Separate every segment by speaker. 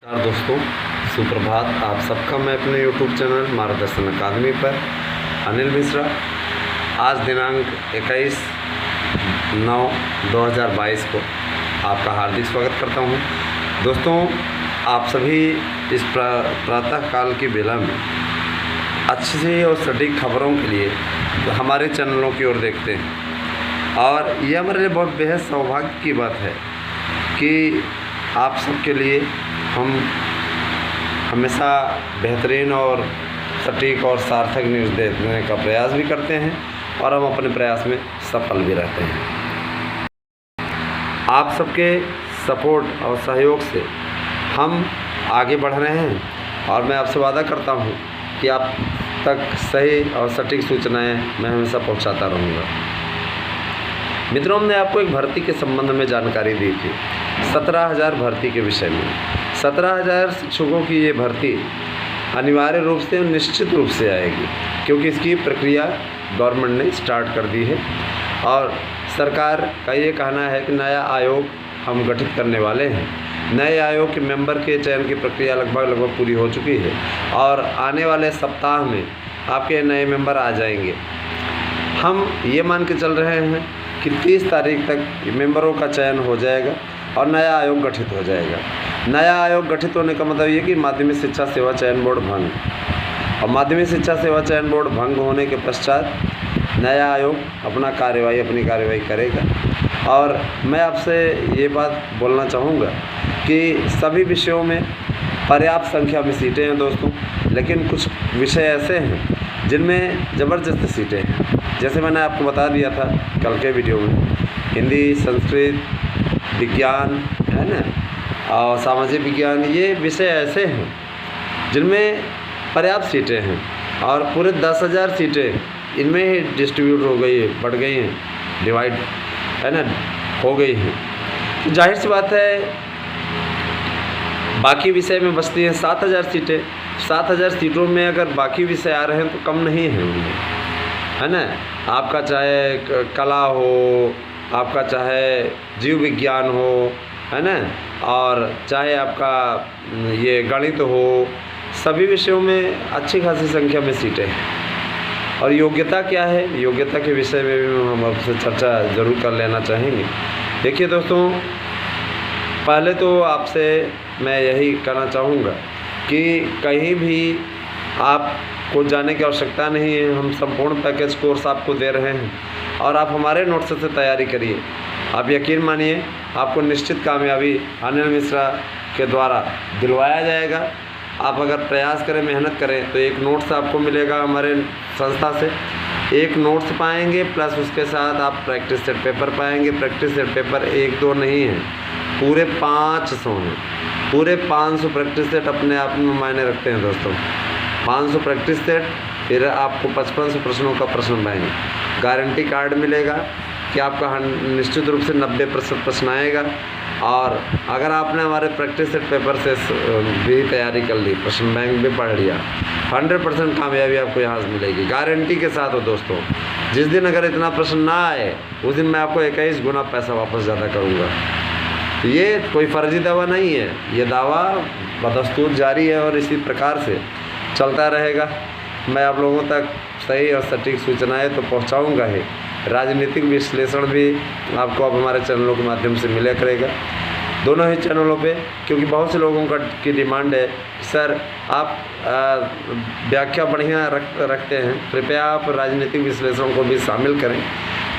Speaker 1: नमस्कार दोस्तों, सुप्रभात। आप सबका मैं अपने YouTube चैनल मार्गदर्शन अकादमी पर अनिल मिश्रा आज दिनांक 21/9/2022 को आपका हार्दिक स्वागत करता हूं। दोस्तों, आप सभी इस प्रातः काल की बेला में अच्छी और सटीक खबरों के लिए हमारे चैनलों की ओर देखते हैं, और यह हमारे लिए बहुत बेहद सौभाग्य की बात है कि आप सबके लिए हम हमेशा बेहतरीन और सटीक और सार्थक न्यूज़ देने का प्रयास भी करते हैं, और हम अपने प्रयास में सफल भी रहते हैं। आप सबके सपोर्ट और सहयोग से हम आगे बढ़ रहे हैं, और मैं आपसे वादा करता हूं कि आप तक सही और सटीक सूचनाएं मैं हमेशा पहुंचाता रहूँगा। मित्रों, हमने आपको एक भर्ती के संबंध में जानकारी दी थी, 17,000 भर्ती के विषय में। 17,000 शिक्षकों की ये भर्ती अनिवार्य रूप से और निश्चित रूप से आएगी, क्योंकि इसकी प्रक्रिया गवर्नमेंट ने स्टार्ट कर दी है, और सरकार का ये कहना है कि नया आयोग हम गठित करने वाले हैं। नए आयोग के मेंबर के चयन की प्रक्रिया लगभग पूरी हो चुकी है, और आने वाले सप्ताह में आपके नए मेंबर आ जाएंगे। हम ये मान के चल रहे हैं कि 30 तारीख तक मेंबरों का चयन हो जाएगा और नया आयोग गठित हो जाएगा। नया आयोग गठित होने का मतलब ये कि माध्यमिक शिक्षा सेवा चयन बोर्ड भंग, और माध्यमिक शिक्षा सेवा चयन बोर्ड भंग होने के पश्चात नया आयोग अपनी कार्यवाही करेगा। और मैं आपसे ये बात बोलना चाहूँगा कि सभी विषयों में पर्याप्त संख्या में सीटें हैं दोस्तों, लेकिन कुछ विषय ऐसे हैं जिनमें ज़बरदस्त सीटें हैं। जैसे मैंने आपको बता दिया था कल के वीडियो में, हिंदी, संस्कृत, विज्ञान, है ना, और सामाजिक विज्ञान, ये विषय ऐसे हैं जिनमें पर्याप्त सीटें हैं, और पूरे 10,000 सीटें इनमें ही डिस्ट्रीब्यूट हो गई है, बढ़ गई हैं, डिवाइड, है ना, हो गई हैं। तो जाहिर सी बात है बाकी विषय में बचती हैं 7,000 सीटें। 7,000 सीटों में अगर बाकी विषय आ रहे हैं तो कम नहीं है उनमें, है ना। आपका चाहे कला हो, आपका चाहे जीव विज्ञान हो, है ना, और चाहे आपका ये गणित हो, सभी विषयों में अच्छी खासी संख्या में सीटें हैं। और योग्यता क्या है, योग्यता के विषय में भी हम आपसे चर्चा ज़रूर कर लेना चाहेंगे। देखिए दोस्तों, पहले तो आपसे मैं यही कहना चाहूँगा कि कहीं भी आपको जाने की आवश्यकता नहीं है। हम संपूर्ण पैकेज कोर्स आपको दे रहे हैं, और आप हमारे नोट्स से तैयारी करिए। आप यकीन मानिए, आपको निश्चित कामयाबी अनिल मिश्रा के द्वारा दिलवाया जाएगा। आप अगर प्रयास करें, मेहनत करें, तो एक नोट्स आपको मिलेगा हमारे संस्था से। एक नोट्स पाएंगे, प्लस उसके साथ आप प्रैक्टिस सेट पेपर पाएंगे। प्रैक्टिस सेट पेपर 1-2 नहीं है, पूरे 500 हैं। पूरे 500 प्रैक्टिस सेट अपने आप में मायने रखते हैं दोस्तों। 500 प्रैक्टिस सेट, फिर आपको 5500 प्रश्नों का प्रश्न बैंक, गारंटी कार्ड मिलेगा कि आपका निश्चित रूप से 90% प्रश्न आएगा। और अगर आपने हमारे प्रैक्टिस सेट पेपर से भी तैयारी कर ली, प्रश्न बैंक भी पढ़ लिया, 100% कामयाबी आपको यहाँ से मिलेगी, गारंटी के साथ हो दोस्तों। जिस दिन अगर इतना प्रश्न ना आए, उस दिन मैं आपको 21 गुना पैसा वापस ज़्यादा करूँगा। ये कोई फर्जी दावा नहीं है, ये दावा बदस्तूर जारी है, और इसी प्रकार से चलता रहेगा। मैं आप लोगों तक सही और सटीक सूचनाएं तो पहुंचाऊंगा ही, राजनीतिक विश्लेषण भी आपको अब हमारे चैनलों के माध्यम से मिला करेगा, दोनों ही चैनलों पे। क्योंकि बहुत से लोगों की डिमांड है, सर आप व्याख्या बढ़िया रखते हैं, कृपया आप राजनीतिक विश्लेषण को भी शामिल करें।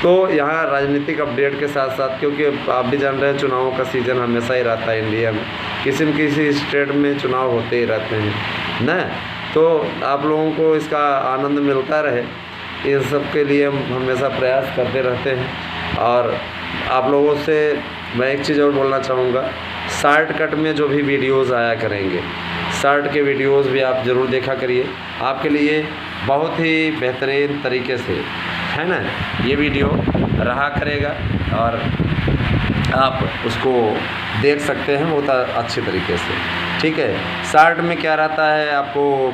Speaker 1: तो यहाँ राजनीतिक अपडेट के साथ साथ, क्योंकि आप भी जान रहे हैं चुनावों का सीज़न हमेशा ही रहता है इंडिया में, किसी न किसी स्टेट में चुनाव होते ही रहते हैं ना। तो आप लोगों को इसका आनंद मिलता रहे, इन सब के लिए हम हमेशा प्रयास करते रहते हैं। और आप लोगों से मैं एक चीज़ और बोलना चाहूँगा, शॉर्टकट में जो भी वीडियोस आया करेंगे, शॉर्ट के वीडियोस भी आप ज़रूर देखा करिए। आपके लिए बहुत ही बेहतरीन तरीके से, है ना, ये वीडियो रहा करेगा, और आप उसको देख सकते हैं बहुत अच्छे तरीके से, ठीक है। शॉर्ट में क्या रहता है, आपको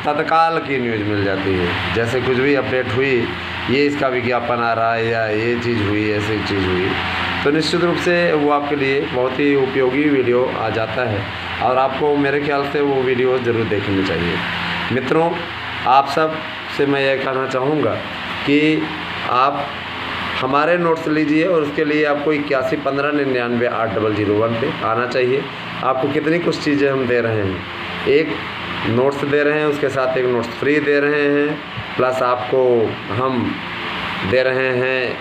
Speaker 1: तत्काल की न्यूज़ मिल जाती है। जैसे कुछ भी अपडेट हुई, ये इसका विज्ञापन आ रहा है, या ये चीज़ हुई, ऐसी चीज़ हुई, तो निश्चित रूप से वो आपके लिए बहुत ही उपयोगी वीडियो आ जाता है। और आपको मेरे ख्याल से वो वीडियो ज़रूर देखनी चाहिए। मित्रों, आप सब से मैं ये कहना चाहूँगा कि आप हमारे नोट्स लीजिए और उसके लिए आपको 8115998001 पे आना चाहिए। आपको कितनी कुछ चीज़ें हम दे रहे हैं, एक नोट्स दे रहे हैं, उसके साथ एक नोट्स फ्री दे रहे हैं, प्लस आपको हम दे रहे हैं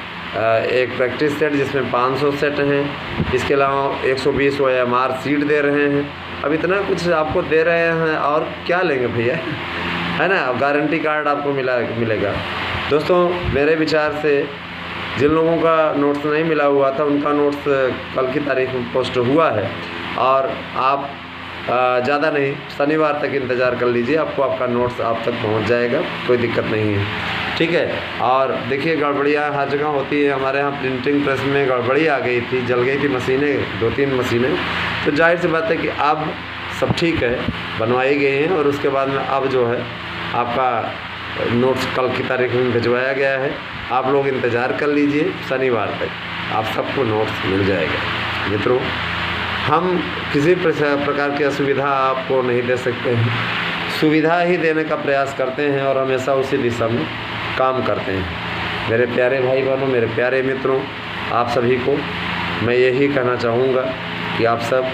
Speaker 1: एक प्रैक्टिस सेट जिसमें 500 सेट हैं। इसके अलावा 120 OMR सीट दे रहे हैं। अब इतना कुछ आपको दे रहे हैं और क्या लेंगे भैया, है ना। गारंटी कार्ड आपको मिलेगा। दोस्तों, मेरे विचार से जिन लोगों का नोट्स नहीं मिला हुआ था उनका नोट्स कल की तारीख में पोस्ट हुआ है और आप ज़्यादा नहीं, शनिवार तक इंतज़ार कर लीजिए, आपको आपका नोट्स आप तक पहुंच जाएगा, कोई दिक्कत नहीं है, ठीक है। और देखिए, गड़बड़ियाँ हर जगह होती है। हमारे यहाँ प्रिंटिंग प्रेस में गड़बड़ी आ गई थी, जल गई थी मशीनें, 2-3 मशीनें। तो जाहिर सी बात है कि अब सब ठीक है, बनवाई गई हैं और उसके बाद में अब जो है आपका नोट्स कल की तारीख में भिजवाया गया है। आप लोग इंतज़ार कर लीजिए, शनिवार तक आप सबको नोट्स मिल जाएगा। मित्रों, हम किसी प्रकार की असुविधा आपको नहीं दे सकते हैं, सुविधा ही देने का प्रयास करते हैं और हमेशा उसी दिशा में काम करते हैं। मेरे प्यारे भाई बहनों, मेरे प्यारे मित्रों, आप सभी को मैं यही कहना चाहूँगा कि आप सब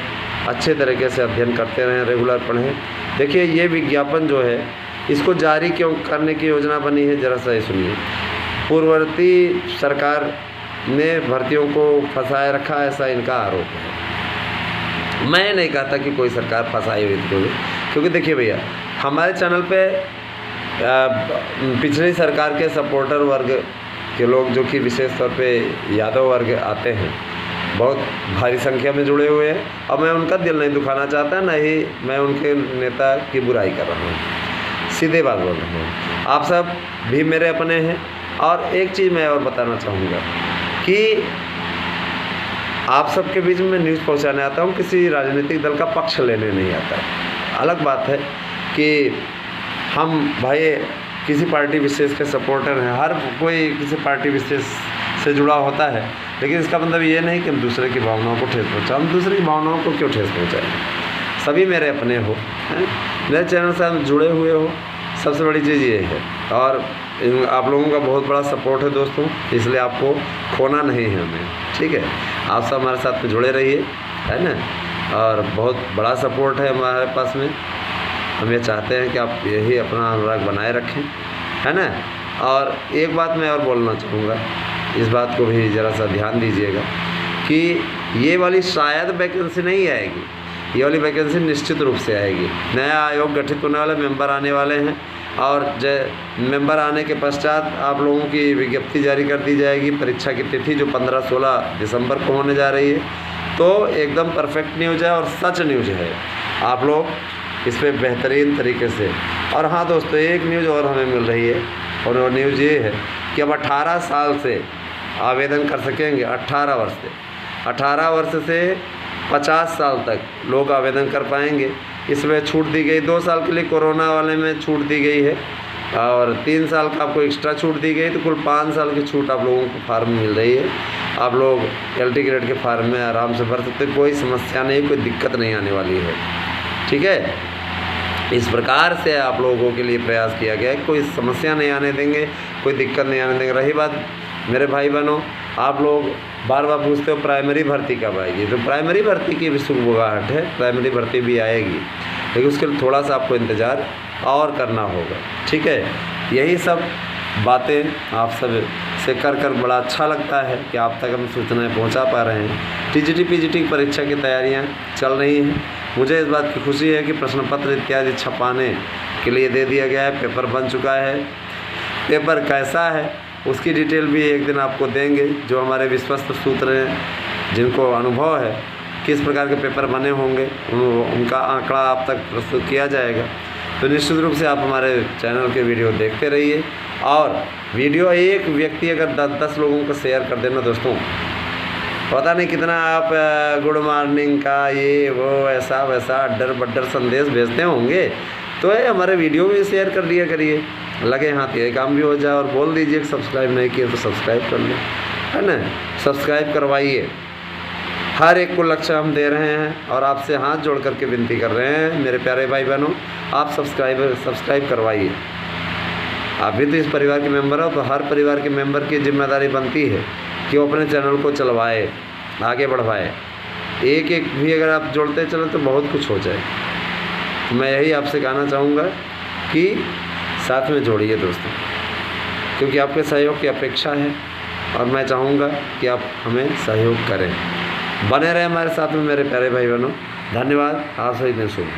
Speaker 1: अच्छे तरीके से अध्ययन करते रहें, रेगुलर पढ़ें। देखिए, ये विज्ञापन जो है इसको जारी क्यों करने की योजना बनी है, ज़रा सा ही सुनिए। पूर्ववर्ती सरकार ने भर्तियों को फंसाए रखा, ऐसा इनका आरोप है। मैं नहीं कहता कि कोई सरकार फंसाई हुई थी, क्योंकि देखिए भैया, हमारे चैनल पे पिछली सरकार के सपोर्टर वर्ग के लोग, जो कि विशेष तौर पे यादव वर्ग आते हैं, बहुत भारी संख्या में जुड़े हुए हैं। और मैं उनका दिल नहीं दुखाना चाहता, न ही मैं उनके नेता की बुराई कर रहा हूँ, सीधे बात बोल रहा हूँ। आप सब भी मेरे अपने हैं। और एक चीज़ मैं और बताना चाहूँगा कि आप सबके बीच में न्यूज़ पहुंचाने आता हूं, किसी राजनीतिक दल का पक्ष लेने नहीं आता। अलग बात है कि हम भाई किसी पार्टी विशेष के सपोर्टर हैं, हर कोई किसी पार्टी विशेष से जुड़ा होता है, लेकिन इसका मतलब ये नहीं कि हम दूसरे की भावनाओं को ठेस पहुँचाएं। हम दूसरे की भावनाओं को क्यों ठेस पहुँचाएं? सभी मेरे अपने हो, मेरे चैनल से आप जुड़े हुए हो, सबसे बड़ी चीज़ ये है। और आप लोगों का बहुत बड़ा सपोर्ट है दोस्तों, इसलिए आपको खोना नहीं है हमें, ठीक है। आप सब हमारे साथ में जुड़े रहिए, है ना। और बहुत बड़ा सपोर्ट है हमारे पास में। हम ये चाहते हैं कि आप यही अपना अनुराग बनाए रखें, है ना। और एक बात मैं और बोलना चाहूँगा, इस बात को भी ज़रा सा ध्यान दीजिएगा कि ये वाली शायद वैकेंसी नहीं आएगी, ये वाली वैकेंसी निश्चित रूप से आएगी। नया आयोग गठित होने वाला, मेंबर आने वाले हैं और मेंबर आने के पश्चात आप लोगों की विज्ञप्ति जारी कर दी जाएगी। परीक्षा की तिथि जो 15-16 दिसंबर को होने जा रही है, तो एकदम परफेक्ट न्यूज़ है और सच न्यूज़ है। आप लोग इस पर बेहतरीन तरीके से। और हाँ दोस्तों, एक न्यूज़ और हमें मिल रही है और वो न्यूज़ ये है कि अब 18 साल से आवेदन कर सकेंगे। 18 वर्ष से 18 वर्ष से 50 साल तक लोग आवेदन कर पाएंगे। इसमें छूट दी गई, 2 साल के लिए कोरोना वाले में छूट दी गई है और 3 साल का आपको एक्स्ट्रा छूट दी गई, तो कुल 5 साल की छूट आप लोगों को फार्म मिल रही है। आप लोग LT ग्रेड के फार्म में आराम से भर सकते, कोई समस्या नहीं, कोई दिक्कत नहीं आने वाली है, ठीक है। इस प्रकार से आप लोगों के लिए प्रयास किया गया है, कोई समस्या नहीं आने देंगे, कोई दिक्कत नहीं आने देंगे। रही बात मेरे भाई बहनों, आप लोग बार बार पूछते हो प्राइमरी भर्ती कब आएगी, तो प्राइमरी भर्ती की भी शुरुआत है, प्राइमरी भर्ती भी आएगी, लेकिन उसके लिए थोड़ा सा आपको इंतज़ार और करना होगा, ठीक है। यही सब बातें आप सब से कर बड़ा अच्छा लगता है कि आप तक हम सूचनाएं पहुंचा पा रहे हैं। TGT PGT परीक्षा की तैयारियां चल रही हैं। मुझे इस बात की खुशी है कि प्रश्न पत्र इत्यादि छपाने के लिए दे दिया गया है, पेपर बन चुका है। पेपर कैसा है उसकी डिटेल भी एक दिन आपको देंगे। जो हमारे विश्वस्त सूत्र हैं, जिनको अनुभव है किस प्रकार के पेपर बने होंगे, उनका आंकड़ा आप तक प्रस्तुत किया जाएगा। तो निश्चित रूप से आप हमारे चैनल के वीडियो देखते रहिए। और वीडियो एक व्यक्ति अगर 10 लोगों को शेयर कर देना दोस्तों, पता नहीं कितना आप गुड मॉर्निंग का ये वो ऐसा वैसा अड्डर बड्डर संदेश भेजते होंगे, तो ये हमारे वीडियो भी शेयर कर दिया करिए, लगे हाथ ये काम भी हो जाए। और बोल दीजिए कि सब्सक्राइब नहीं किया तो सब्सक्राइब कर लें, है ना, सब्सक्राइब करवाइए। हर एक को लक्ष्य हम दे रहे हैं और आपसे हाथ जोड़ करके विनती कर रहे हैं मेरे प्यारे भाई बहनों, आप सब्सक्राइब करवाइए। आप भी तो इस परिवार के मेंबर हो, तो हर परिवार के मेंबर की जिम्मेदारी बनती है कि वो अपने चैनल को चलवाए, आगे बढ़वाए। एक एक भी अगर आप जोड़ते चलें तो बहुत कुछ हो जाए। तो मैं यही आपसे कहना चाहूँगा कि साथ में जोड़िए दोस्तों, क्योंकि आपके सहयोग की अपेक्षा है और मैं चाहूँगा कि आप हमें सहयोग करें। बने रहें हमारे साथ में मेरे प्यारे भाई बहनों। धन्यवाद। आज सही दिन शुभ।